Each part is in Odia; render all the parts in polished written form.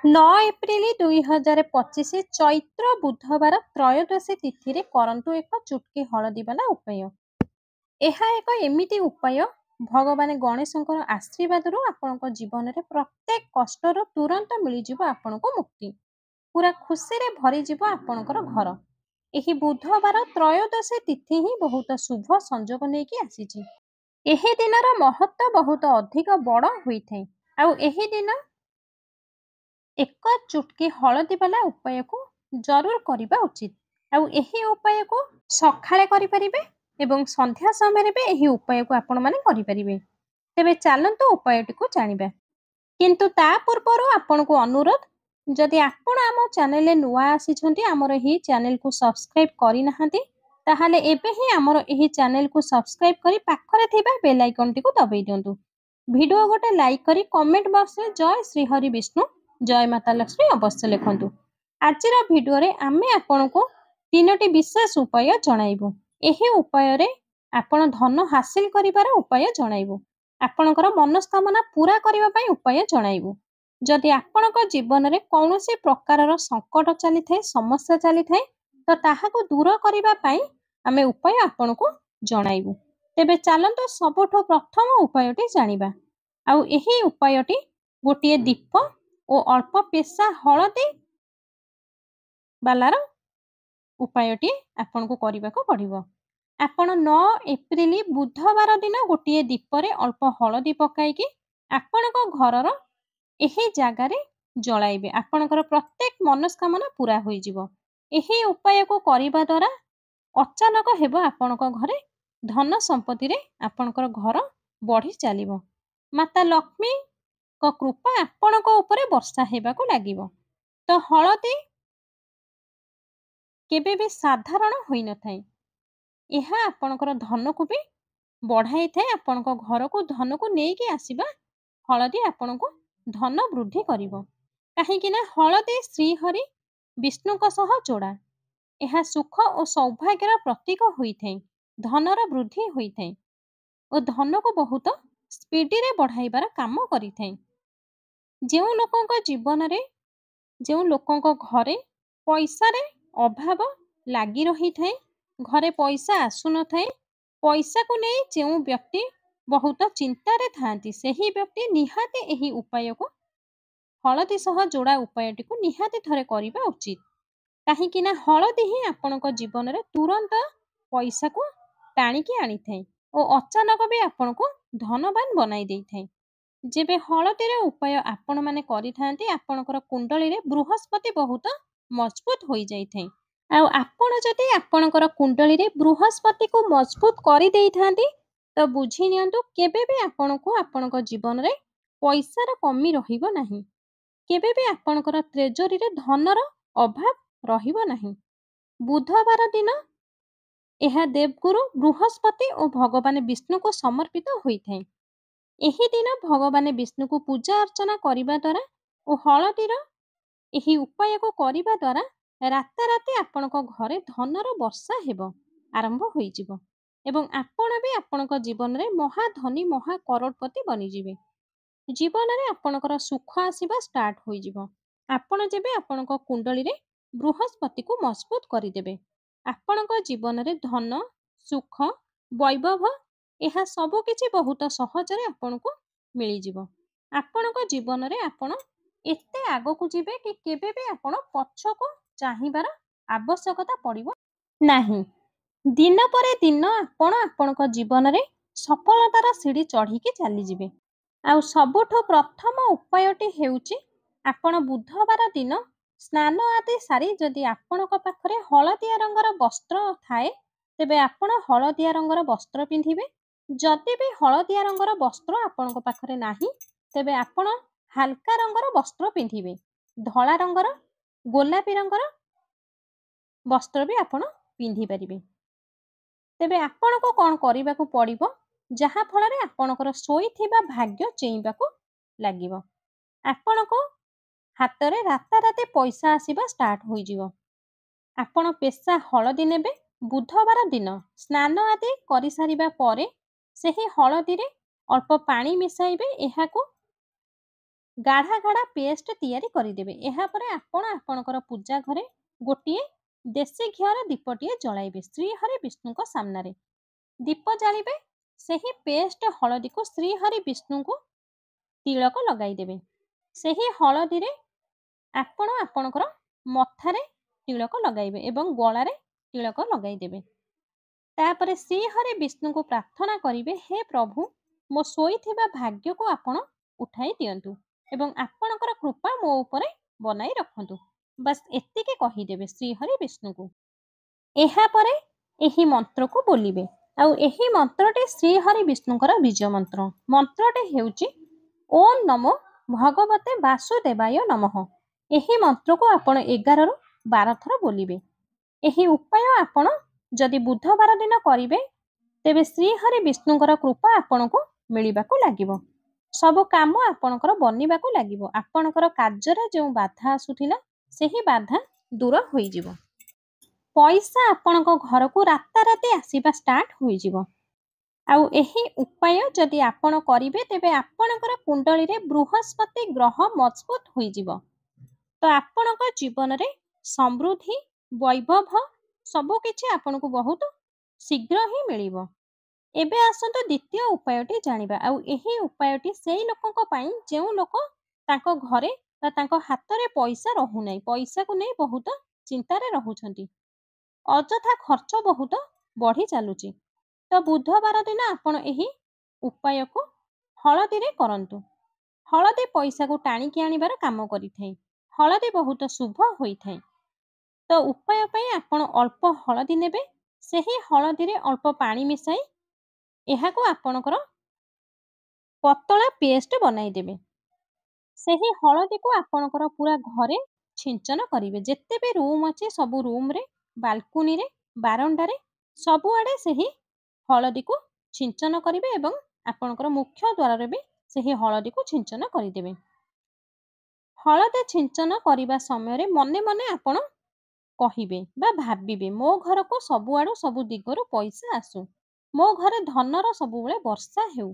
9 ଏପ୍ରିଲ 2025 ଚୈତ୍ର ବୁଧବାର ତ୍ରୟୋଦଶୀ ତିଥିରେ କରନ୍ତୁ ଏକ ଚୁଟକି ହଳଦୀ ବାଲା ଉପାୟ। ଏହା ଏକ ଏମିତି ଉପାୟ ଭଗବାନ ଗଣେଶଙ୍କର ଆଶୀର୍ବାଦରୁ ଆପଣଙ୍କ ଜୀବନରେ ପ୍ରତ୍ୟେକ କଷ୍ଟରୁ ତୁରନ୍ତ ମିଳିଯିବ ଆପଣଙ୍କୁ ମୁକ୍ତି। ପୁରା ଖୁସିରେ ଭରିଯିବ ଆପଣଙ୍କର ଘର। ଏହି ବୁଧବାର ତ୍ରୟୋଦଶୀ ତିଥି ହିଁ ବହୁତ ଶୁଭ ସଂଯୋଗ ନେଇକି ଆସିଛି। ଏହି ଦିନର ମହତ୍ତ୍ୱ ବହୁତ ଅଧିକ ବଡ଼ ହୋଇଥାଏ। ଆଉ ଏହି ଦିନ ଏକ ଚୁଟକି ହଳଦୀ ବାଲା ଉପାୟକୁ ଜରୁର କରିବା ଉଚିତ। ଆଉ ଏହି ଉପାୟକୁ ସକାଳେ କରିପାରିବେ ଏବଂ ସନ୍ଧ୍ୟା ସମୟରେ ବି ଏହି ଉପାୟକୁ ଆପଣମାନେ କରିପାରିବେ। ତେବେ ଚାଲନ୍ତୁ ଉପାୟଟିକୁ ଜାଣିବା। କିନ୍ତୁ ତା ପୂର୍ବରୁ ଆପଣଙ୍କୁ ଅନୁରୋଧ, ଯଦି ଆପଣ ଆମ ଚ୍ୟାନେଲରେ ନୂଆ ଆସିଛନ୍ତି, ଆମର ଏହି ଚ୍ୟାନେଲକୁ ସବସ୍କ୍ରାଇବ୍ କରିନାହାନ୍ତି, ତାହେଲେ ଏବେ ହିଁ ଆମର ଏହି ଚ୍ୟାନେଲକୁ ସବସ୍କ୍ରାଇବ୍ କରି ପାଖରେ ଥିବା ବେଲ୍ ଆଇକନଟିକୁ ଦବାଇ ଦିଅନ୍ତୁ। ଭିଡ଼ିଓ ଗୋଟେ ଲାଇକ୍ କରି କମେଣ୍ଟ ବକ୍ସରେ ଜୟ ଶ୍ରୀ ହରି ବିଷ୍ଣୁ, ଜୟ ମାତା ଲକ୍ଷ୍ମୀ ଅବଶ୍ୟ ଲେଖନ୍ତୁ। ଆଜିର ଭିଡ଼ିଓରେ ଆମେ ଆପଣଙ୍କୁ 3ଟି ବିଶେଷ ଉପାୟ ଜଣାଇବୁ। ଏହି ଉପାୟରେ ଆପଣ ଧନ ହାସିଲ କରିବାର ଉପାୟ ଜଣାଇବୁ। ଆପଣଙ୍କର ମନସ୍କାମନା ପୂରା କରିବା ପାଇଁ ଉପାୟ ଜଣାଇବୁ। ଯଦି ଆପଣଙ୍କ ଜୀବନରେ କୌଣସି ପ୍ରକାରର ସଙ୍କଟ ଚାଲିଥାଏ, ସମସ୍ୟା ଚାଲିଥାଏ, ତ ତାହାକୁ ଦୂର କରିବା ପାଇଁ ଆମେ ଉପାୟ ଆପଣଙ୍କୁ ଜଣାଇବୁ। ତେବେ ଚାଲନ୍ତୁ ସବୁଠୁ ପ୍ରଥମ ଉପାୟଟି ଜାଣିବା। ଆଉ ଏହି ଉପାୟଟି ଗୋଟିଏ ଦୀପ ଓ ଅଳ୍ପ ପେଶା ହଳଦୀ ବାଲାର ଉପାୟଟି ଆପଣଙ୍କୁ କରିବାକୁ ପଡ଼ିବ। ଆପଣ 9 ଏପ୍ରିଲ ବୁଧବାର ଦିନ ଗୋଟିଏ ଦୀପରେ ଅଳ୍ପ ହଳଦୀ ପକାଇକି ଆପଣଙ୍କ ଘରର ଏହି ଜାଗାରେ ଜଳାଇବେ। ଆପଣଙ୍କର ପ୍ରତ୍ୟେକ ମନସ୍କାମନା ପୂରା ହୋଇଯିବ। ଏହି ଉପାୟକୁ କରିବା ଦ୍ୱାରା ଅଚାନକ ହେବ ଆପଣଙ୍କ ଘରେ ଧନ ସମ୍ପତ୍ତିରେ ଆପଣଙ୍କର ଘର ବଢ଼ି ଚାଲିବ। ମାତା ଲକ୍ଷ୍ମୀଙ୍କ କୃପା ଆପଣଙ୍କ ଉପରେ ବର୍ଷା ହେବାକୁ ଲାଗିବ। ତ ହଳଦୀ କେବେ ବି ସାଧାରଣ ହୋଇନଥାଏ। ଏହା ଆପଣଙ୍କର ଧନକୁ ବି ବଢ଼ାଇଥାଏ। ଆପଣଙ୍କ ଘରକୁ ଧନକୁ ନେଇକି ଆସିବା ହଳଦୀ ଆପଣଙ୍କୁ ଧନ ବୃଦ୍ଧି କରିବ। କାହିଁକି ନା ହଳଦୀ ଶ୍ରୀହରି ବିଷ୍ଣୁଙ୍କ ସହ ଯୋଡ଼ା। ଏହା ସୁଖ ଓ ସୌଭାଗ୍ୟର ପ୍ରତୀକ ହୋଇଥାଏ। ଧନର ବୃଦ୍ଧି ହୋଇଥାଏ ଓ ଧନକୁ ବହୁତ ସ୍ପିଡିରେ ବଢ଼ାଇବାର କାମ କରିଥାଏ। ଯେଉଁ ଲୋକଙ୍କ ଜୀବନରେ, ଯେଉଁ ଲୋକଙ୍କ ଘରେ ପଇସାରେ ଅଭାବ ଲାଗି ରହିଥାଏ, ଘରେ ପଇସା ଆସୁନଥାଏ, ପଇସାକୁ ନେଇ ଯେଉଁ ବ୍ୟକ୍ତି ବହୁତ ଚିନ୍ତାରେ ଥାଆନ୍ତି, ସେହି ବ୍ୟକ୍ତି ନିହାତି ଏହି ଉପାୟକୁ, ହଳଦୀ ସହ ଯୋଡ଼ା ଉପାୟଟିକୁ ନିହାତି ଥରେ କରିବା ଉଚିତ। କାହିଁକି ନା ହଳଦୀ ହିଁ ଆପଣଙ୍କ ଜୀବନରେ ତୁରନ୍ତ ପଇସାକୁ ଟାଣିକି ଆଣିଥାଏ ଓ ଅଚାନକ ବି ଆପଣଙ୍କୁ ଧନବାନ ବନାଇ ଦେଇଥାଏ। ଯେବେ ହଳଦୀର ଉପାୟ ଆପଣମାନେ କରିଥାନ୍ତି, ଆପଣଙ୍କର କୁଣ୍ଡଳୀରେ ବୃହସ୍ପତି ବହୁତ ମଜବୁତ ହୋଇଯାଇଥାଏ। ଆଉ ଆପଣ ଯଦି ଆପଣଙ୍କର କୁଣ୍ଡଳୀରେ ବୃହସ୍ପତିକୁ ମଜବୁତ କରିଦେଇଥାନ୍ତି, ତ ବୁଝି ନିଅନ୍ତୁ କେବେ ବି ଆପଣଙ୍କୁ ଆପଣଙ୍କ ଜୀବନରେ ପଇସାର କମି ରହିବ ନାହିଁ। କେବେ ବି ଆପଣଙ୍କର ଟ୍ରେଜରୀରେ ଧନର ଅଭାବ ରହିବ ନାହିଁ। ବୁଧବାର ଦିନ ଏହା ଦେବଗୁରୁ ବୃହସ୍ପତି ଓ ଭଗବାନ ବିଷ୍ଣୁଙ୍କୁ ସମର୍ପିତ ହୋଇଥାଏ। ଏହି ଦିନ ଭଗବାନ ବିଷ୍ଣୁଙ୍କୁ ପୂଜା ଅର୍ଚ୍ଚନା କରିବା ଦ୍ୱାରା ଓ ହଳଦୀର ଏହି ଉପାୟକୁ କରିବା ଦ୍ୱାରା ରାତାରାତି ଆପଣଙ୍କ ଘରେ ଧନର ବର୍ଷା ହେବ ଆରମ୍ଭ ହୋଇଯିବ ଏବଂ ଆପଣ ବି ଆପଣଙ୍କ ଜୀବନରେ ମହାଧନୀ, ମହା କରୋଡ଼ପତି ବନିଯିବେ। ଜୀବନରେ ଆପଣଙ୍କର ସୁଖ ଆସିବା ଷ୍ଟାର୍ଟ ହୋଇଯିବ। ଆପଣ ଯେବେ ଆପଣଙ୍କ କୁଣ୍ଡଳୀରେ ବୃହସ୍ପତିକୁ ମଜବୁତ କରିଦେବେ, ଆପଣଙ୍କ ଜୀବନରେ ଧନ, ସୁଖ, ବୈଭବ ଏହା ସବୁ କିଛି ବହୁତ ସହଜରେ ଆପଣଙ୍କୁ ମିଳିଯିବ। ଆପଣଙ୍କ ଜୀବନରେ ଆପଣ ଏତେ ଆଗକୁ ଯିବେ କି କେବେ ବି ଆପଣ ପଛକୁ ଚାହିଁବାର ଆବଶ୍ୟକତା ପଡ଼ିବ ନାହିଁ। ଦିନ ପରେ ଦିନ ଆପଣ ଆପଣଙ୍କ ଜୀବନରେ ସଫଳତାର ସିଡ଼ି ଚଢ଼ିକି ଚାଲିଯିବେ। ଆଉ ସବୁଠୁ ପ୍ରଥମ ଉପାୟଟି ହେଉଛି, ଆପଣ ବୁଧବାର ଦିନ ସ୍ନାନ ଆଦି ସାରି ଯଦି ଆପଣଙ୍କ ପାଖରେ ହଳଦିଆ ରଙ୍ଗର ବସ୍ତ୍ର ଥାଏ, ତେବେ ଆପଣ ହଳଦିଆ ରଙ୍ଗର ବସ୍ତ୍ର ପିନ୍ଧିବେ। ଯଦି ବି ହଳଦିଆ ରଙ୍ଗର ବସ୍ତ୍ର ଆପଣଙ୍କ ପାଖରେ ନାହିଁ, ତେବେ ଆପଣ ହାଲକା ରଙ୍ଗର ବସ୍ତ୍ର ପିନ୍ଧିବେ। ଧଳା ରଙ୍ଗର, ଗୋଲାପୀ ରଙ୍ଗର ବସ୍ତ୍ର ବି ଆପଣ ପିନ୍ଧିପାରିବେ। ତେବେ ଆପଣଙ୍କୁ କ'ଣ କରିବାକୁ ପଡ଼ିବ, ଯାହା ଫଳରେ ଆପଣଙ୍କର ଶୋଇଥିବା ଭାଗ୍ୟ ଚେଇଁବାକୁ ଲାଗିବ। ଆପଣଙ୍କ ହାତରେ ରାତାରାତି ପଇସା ଆସିବା ଷ୍ଟାର୍ଟ ହୋଇଯିବ। ଆପଣ ପେଶା ହଳଦୀ ନେବେ। ବୁଧବାର ଦିନ ସ୍ନାନ ଆଦି କରିସାରିବା ପରେ ସେହି ହଳଦୀରେ ଅଳ୍ପ ପାଣି ମିଶାଇବେ। ଏହାକୁ ଗାଢ଼ା ଗାଢ଼ା ପେଷ୍ଟ ତିଆରି କରିଦେବେ। ଏହାପରେ ଆପଣ ଆପଣଙ୍କର ପୂଜା ଘରେ ଗୋଟିଏ ଦେଶୀ ଘିଅର ଦୀପଟିଏ ଜଳାଇବେ ଶ୍ରୀହରି ବିଷ୍ଣୁଙ୍କ ସାମ୍ନାରେ। ଦୀପ ଜାଳିବେ। ସେହି ପେଷ୍ଟ ହଳଦୀକୁ ଶ୍ରୀହରି ବିଷ୍ଣୁଙ୍କୁ ତିଳକ ଲଗାଇଦେବେ। ସେହି ହଳଦୀରେ ଆପଣ ଆପଣଙ୍କର ମଥାରେ ତିଳକ ଲଗାଇବେ ଏବଂ ଗଳାରେ ତିଳକ ଲଗାଇଦେବେ। ତାପରେ ଶ୍ରୀହରି ବିଷ୍ଣୁଙ୍କୁ ପ୍ରାର୍ଥନା କରିବେ, ହେ ପ୍ରଭୁ, ମୋ ଶୋଇଥିବା ଭାଗ୍ୟକୁ ଆପଣ ଉଠାଇ ଦିଅନ୍ତୁ ଏବଂ ଆପଣଙ୍କର କୃପା ମୋ ଉପରେ ବନାଇ ରଖନ୍ତୁ। ବାସ୍ ଏତିକି କହିଦେବେ ଶ୍ରୀହରି ବିଷ୍ଣୁଙ୍କୁ। ଏହାପରେ ଏହି ମନ୍ତ୍ରକୁ ବୋଲିବେ। ଆଉ ଏହି ମନ୍ତ୍ରଟି ଶ୍ରୀହରି ବିଷ୍ଣୁଙ୍କର ବୀଜ ମନ୍ତ୍ର। ମନ୍ତ୍ରଟି ହେଉଛି ଓମ୍ ନମୋ ଭଗବତେ ବାସୁଦେବାୟ ନମଃ। ଏହି ମନ୍ତ୍ରକୁ ଆପଣ 11ରୁ 12 ଥର ବୋଲିବେ। ଏହି ଉପାୟ ଆପଣ ଯଦି ବୁଧବାର ଦିନ କରିବେ, ତେବେ ଶ୍ରୀହରି ବିଷ୍ଣୁଙ୍କର କୃପା ଆପଣଙ୍କୁ ମିଳିବାକୁ ଲାଗିବ। ସବୁ କାମ ଆପଣଙ୍କର ବନିବାକୁ ଲାଗିବ। ଆପଣଙ୍କର କାର୍ଯ୍ୟରେ ଯେଉଁ ବାଧା ଆସୁଥିଲା, ସେହି ବାଧା ଦୂର ହୋଇଯିବ। ପଇସା ଆପଣଙ୍କ ଘରକୁ ରାତାରାତି ଆସିବା ଷ୍ଟାର୍ଟ ହୋଇଯିବ। ଆଉ ଏହି ଉପାୟ ଯଦି ଆପଣ କରିବେ, ତେବେ ଆପଣଙ୍କର କୁଣ୍ଡଳୀରେ ବୃହସ୍ପତି ଗ୍ରହ ମଜବୁତ ହୋଇଯିବ। ତ ଆପଣଙ୍କ ଜୀବନରେ ସମୃଦ୍ଧି, ବୈଭବ ସବୁକିଛି ଆପଣଙ୍କୁ ବହୁତ ଶୀଘ୍ର ହିଁ ମିଳିବ। ଏବେ ଆସନ୍ତୁ ଦ୍ୱିତୀୟ ଉପାୟଟି ଜାଣିବା। ଆଉ ଏହି ଉପାୟଟି ସେଇ ଲୋକଙ୍କ ପାଇଁ ଯେଉଁ ଲୋକ ତାଙ୍କ ଘରେ ବା ତାଙ୍କ ହାତରେ ପଇସା ରହୁନାହିଁ, ପଇସାକୁ ନେଇ ବହୁତ ଚିନ୍ତାରେ ରହୁଛନ୍ତି, ଅଯଥା ଖର୍ଚ୍ଚ ବହୁତ ବଢ଼ି ଚାଲୁଛି। ତ ବୁଧବାର ଦିନ ଆପଣ ଏହି ଉପାୟକୁ ହଳଦୀରେ କରନ୍ତୁ। ହଳଦୀ ପଇସାକୁ ଟାଣିକି ଆଣିବାର କାମ କରିଥାଏ। ହଳଦୀ ବହୁତ ଶୁଭ ହୋଇଥାଏ। ତ ଉପାୟ ପାଇଁ ଆପଣ ଅଳ୍ପ ହଳଦୀ ନେବେ। ସେହି ହଳଦୀରେ ଅଳ୍ପ ପାଣି ମିଶାଇ ଏହାକୁ ଆପଣଙ୍କର ପତଳା ପେଷ୍ଟ ବନାଇଦେବେ। ସେହି ହଳଦୀକୁ ଆପଣଙ୍କର ପୁରା ଘରେ ଛିଞ୍ଚନ କରିବେ। ଯେତେ ବି ରୁମ୍ ଅଛି ସବୁ ରୁମ୍‌ରେ, ବାଲକୁନିରେ, ବାରଣ୍ଡାରେ ସବୁଆଡ଼େ ସେହି ହଳଦୀକୁ ଛିଞ୍ଚନ କରିବେ ଏବଂ ଆପଣଙ୍କର ମୁଖ୍ୟ ଦ୍ୱାରରେ ବି ସେହି ହଳଦୀକୁ ଛିଞ୍ଚନ କରିଦେବେ। ହଳଦୀ ଛିଞ୍ଚନ କରିବା ସମୟରେ ମନେ ମନେ ଆପଣ କହିବେ ବା ଭାବିବେ, ମୋ ଘରକୁ ସବୁଆଡ଼ୁ ସବୁ ଦିଗରୁ ପଇସା ଆସୁ। ମୋ ଘରେ ଧନର ସବୁବେଳେ ବର୍ଷା ହେଉ।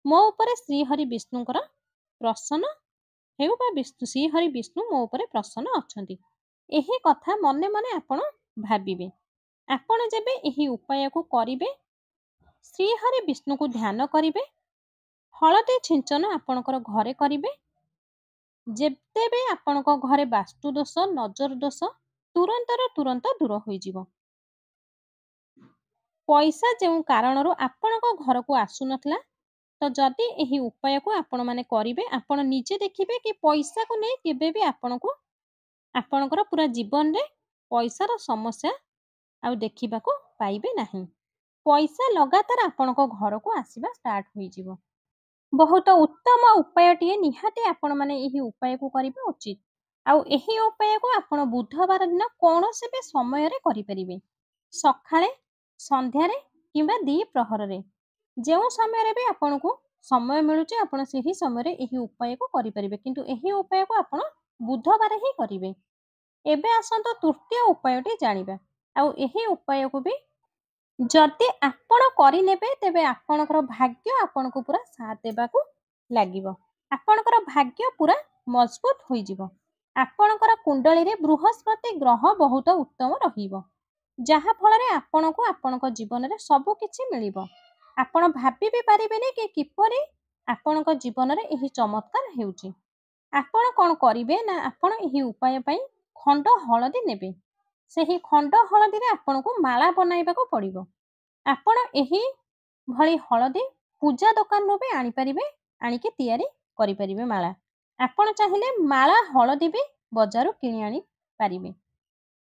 ମୋ ଉପରେ ଶ୍ରୀହରି ବିଷ୍ଣୁଙ୍କର ପ୍ରସନ୍ନ ହେଉ ବା ଶ୍ରୀହରି ବିଷ୍ଣୁ ମୋ ଉପରେ ପ୍ରସନ୍ନ ଅଛନ୍ତି। ଏହି କଥା ମନେ ମନେ ଆପଣ ଭାବିବେ। ଆପଣ ଯେବେ ଏହି ଉପାୟକୁ କରିବେ, ଶ୍ରୀହରି ବିଷ୍ଣୁଙ୍କୁ ଧ୍ୟାନ କରିବେ, ହଳଦୀ ଛିଞ୍ଚନ ଆପଣଙ୍କର ଘରେ କରିବେ, ଯେତେବେ ଆପଣଙ୍କ ଘରେ ବାସ୍ତୁ ଦୋଷ, ନଜର ଦୋଷ ତୁରନ୍ତ ଦୂର ହୋଇଯିବ। ପଇସା ଯେଉଁ କାରଣରୁ ଆପଣଙ୍କ ଘରକୁ ଆସୁନଥିଲା, ତ ଯଦି ଏହି ଉପାୟକୁ ଆପଣମାନେ କରିବେ, ଆପଣ ନିଜେ ଦେଖିବେ କି ପଇସାକୁ ନେଇ କେବେ ବି ଆପଣଙ୍କର ପୁରା ଜୀବନରେ ପଇସାର ସମସ୍ୟା ଆଉ ଦେଖିବାକୁ ପାଇବେ ନାହିଁ। ପଇସା ଲଗାତାର ଆପଣଙ୍କ ଘରକୁ ଆସିବା ଷ୍ଟାର୍ଟ ହୋଇଯିବ। ବହୁତ ଉତ୍ତମ ଉପାୟଟିଏ, ନିହାତି ଆପଣମାନେ ଏହି ଉପାୟକୁ କରିବା ଉଚିତ। ଆଉ ଏହି ଉପାୟକୁ ଆପଣ ବୁଧବାର ଦିନ କୌଣସି ବି ସମୟରେ କରିପାରିବେ। ସକାଳେ, ସନ୍ଧ୍ୟାରେ କିମ୍ବା ଦ୍ୱିପ୍ରହରରେ। ଯେଉଁ ସମୟରେ ବି ଆପଣଙ୍କୁ ସମୟ ମିଳୁଛି ଆପଣ ସେହି ସମୟରେ ଏହି ଉପାୟକୁ କରିପାରିବେ। କିନ୍ତୁ ଏହି ଉପାୟକୁ ଆପଣ ବୁଧବାର ହିଁ କରିବେ। ଏବେ ଆସନ୍ତୁ ତୃତୀୟ ଉପାୟଟି ଜାଣିବା। ଆଉ ଏହି ଉପାୟକୁ ବି ଯଦି ଆପଣ କରିନେବେ, ତେବେ ଆପଣଙ୍କର ଭାଗ୍ୟ ଆପଣଙ୍କୁ ପୁରା ସାଥ ଦେବାକୁ ଲାଗିବ। ଆପଣଙ୍କର ଭାଗ୍ୟ ପୁରା ମଜବୁତ ହୋଇଯିବ। ଆପଣଙ୍କର କୁଣ୍ଡଳୀରେ ବୃହସ୍ପତି ଗ୍ରହ ବହୁତ ଉତ୍ତମ ରହିବ। ଯାହା ଫଳରେ ଆପଣଙ୍କୁ ଆପଣଙ୍କ ଜୀବନରେ ସବୁ କିଛି ମିଳିବ। ଆପଣ ଭାବି ବି ପାରିବେନି କି କିପରି ଆପଣଙ୍କ ଜୀବନରେ ଏହି ଚମତ୍କାର ହେଉଛି। ଆପଣ କ'ଣ କରିବେ ନା, ଆପଣ ଏହି ଉପାୟ ପାଇଁ ଖଣ୍ଡ ହଳଦୀ ନେବେ। ସେହି ଖଣ୍ଡ ହଳଦୀରେ ଆପଣଙ୍କୁ ମାଳା ବନାଇବାକୁ ପଡ଼ିବ। ଆପଣ ଏହି ଭଳି ହଳଦୀ ପୂଜା ଦୋକାନରୁ ବି ଆଣିପାରିବେ, ଆଣିକି ତିଆରି କରିପାରିବେ ମାଳା। ଆପଣ ଚାହିଁଲେ ମାଳା ହଳଦୀ ବି ବଜାରରୁ କିଣି ଆଣିପାରିବେ।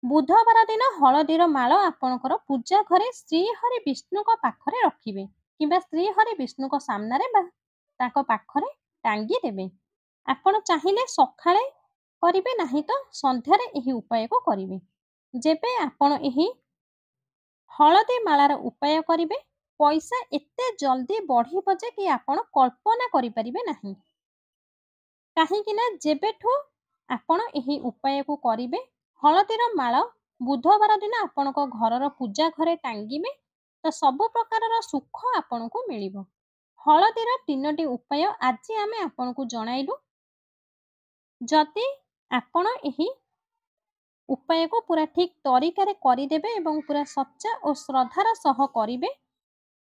ବୁଧବାର ଦିନ ହଳଦୀର ମାଳ ଆପଣଙ୍କର ପୂଜା ଘରେ ଶ୍ରୀହରି ବିଷ୍ଣୁଙ୍କ ପାଖରେ ରଖିବେ କିମ୍ବା ଶ୍ରୀହରି ବିଷ୍ଣୁଙ୍କ ସାମ୍ନାରେ ବା ତାଙ୍କ ପାଖରେ ଟାଙ୍ଗି ଦେବେ। ଆପଣ ଚାହିଁଲେ ସକାଳେ କରିବେ, ନାହିଁ ତ ସନ୍ଧ୍ୟାରେ ଏହି ଉପାୟକୁ କରିବେ। ଯେବେ ଆପଣ ଏହି ହଳଦୀ ମାଳାର ଉପାୟ କରିବେ, ପଇସା ଏତେ ଜଲ୍ଦି ବଢ଼ିବ ଯେ କି ଆପଣ କଳ୍ପନା କରିପାରିବେ ନାହିଁ। କାହିଁକି ନା ଯେବେଠୁ ଆପଣ ଏହି ଉପାୟକୁ କରିବେ, ହଳଦୀର ମାଳ ବୁଧବାର ଦିନ ଆପଣଙ୍କ ଘରର ପୂଜା ଘରେ ଟାଙ୍ଗିବେ, ତ ସବୁ ପ୍ରକାରର ସୁଖ ଆପଣଙ୍କୁ ମିଳିବ। ହଳଦୀର 3ଟି ଉପାୟ ଆଜି ଆମେ ଆପଣଙ୍କୁ ଜଣାଇଲୁ। ଯଦି ଆପଣ ଏହି ଉପାୟକୁ ପୁରା ଠିକ୍ ତରିକାରେ କରିଦେବେ ଏବଂ ପୁରା ସଚ୍ଚା ଓ ଶ୍ରଦ୍ଧାର ସହ କରିବେ,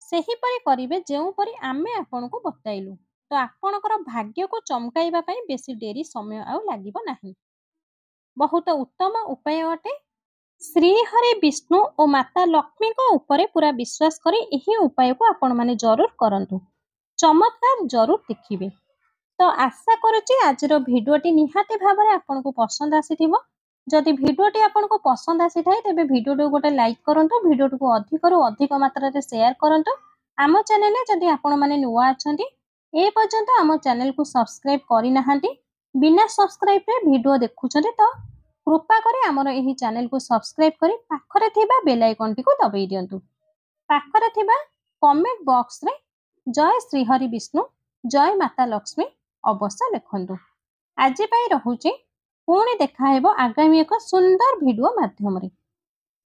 ସେହିପରି କରିବେ ଯେଉଁପରି ଆମେ ଆପଣଙ୍କୁ ବତାଇଲୁ, ତ ଆପଣଙ୍କର ଭାଗ୍ୟକୁ ଚମକାଇବା ପାଇଁ ବେଶୀ ଡେରି ସମୟ ଆଉ ଲାଗିବ ନାହିଁ। ବହୁତ ଉତ୍ତମ ଉପାୟ ଅଟେ। ଶ୍ରୀହରି ବିଷ୍ଣୁ ଓ ମାତା ଲକ୍ଷ୍ମୀଙ୍କ ଉପରେ ପୁରା ବିଶ୍ୱାସ କରି ଏହି ଉପାୟକୁ ଆପଣମାନେ ଜରୁର କରନ୍ତୁ। ଚମତ୍କାର ଜରୁର ଦେଖିବେ। ତ ଆଶା କରୁଛି ଆଜିର ଭିଡ଼ିଓଟି ନିହାତି ଭାବରେ ଆପଣଙ୍କୁ ପସନ୍ଦ ଆସିଥିବ। ଯଦି ଭିଡ଼ିଓଟି ଆପଣଙ୍କୁ ପସନ୍ଦ ଆସିଥାଏ ତେବେ ଭିଡ଼ିଓଟିକୁ ଗୋଟେ ଲାଇକ୍ କରନ୍ତୁ, ଭିଡ଼ିଓଟିକୁ ଅଧିକରୁ ଅଧିକ ମାତ୍ରାରେ ସେୟାର କରନ୍ତୁ। ଆମ ଚ୍ୟାନେଲରେ ଯଦି ଆପଣମାନେ ନୂଆ ଅଛନ୍ତି, ଏ ପର୍ଯ୍ୟନ୍ତ ଆମ ଚ୍ୟାନେଲକୁ ସବସ୍କ୍ରାଇବ୍ କରିନାହାନ୍ତି, ବିନା ସବସ୍କ୍ରାଇବ୍ରେ ଭିଡ଼ିଓ ଦେଖୁଛନ୍ତି, ତ କୃପା କରି ଆମର ଏହି ଚ୍ୟାନେଲକୁ ସବସ୍କ୍ରାଇବ୍ କରି ପାଖରେ ଥିବା ବେଲ୍ ଆଇକନ୍ଟିକୁ ଦବାଇ ଦିଅନ୍ତୁ। ପାଖରେ ଥିବା କମେଣ୍ଟ ବକ୍ସରେ ଜୟ ଶ୍ରୀହରି ବିଷ୍ଣୁ, ଜୟ ମାତା ଲକ୍ଷ୍ମୀ ଅବଶ୍ୟ ଲେଖନ୍ତୁ। ଆଜି ପାଇଁ ରହୁଛି, ପୁଣି ଦେଖା ହେବ ଆଗାମୀ ଏକ ସୁନ୍ଦର ଭିଡ଼ିଓ ମାଧ୍ୟମରେ।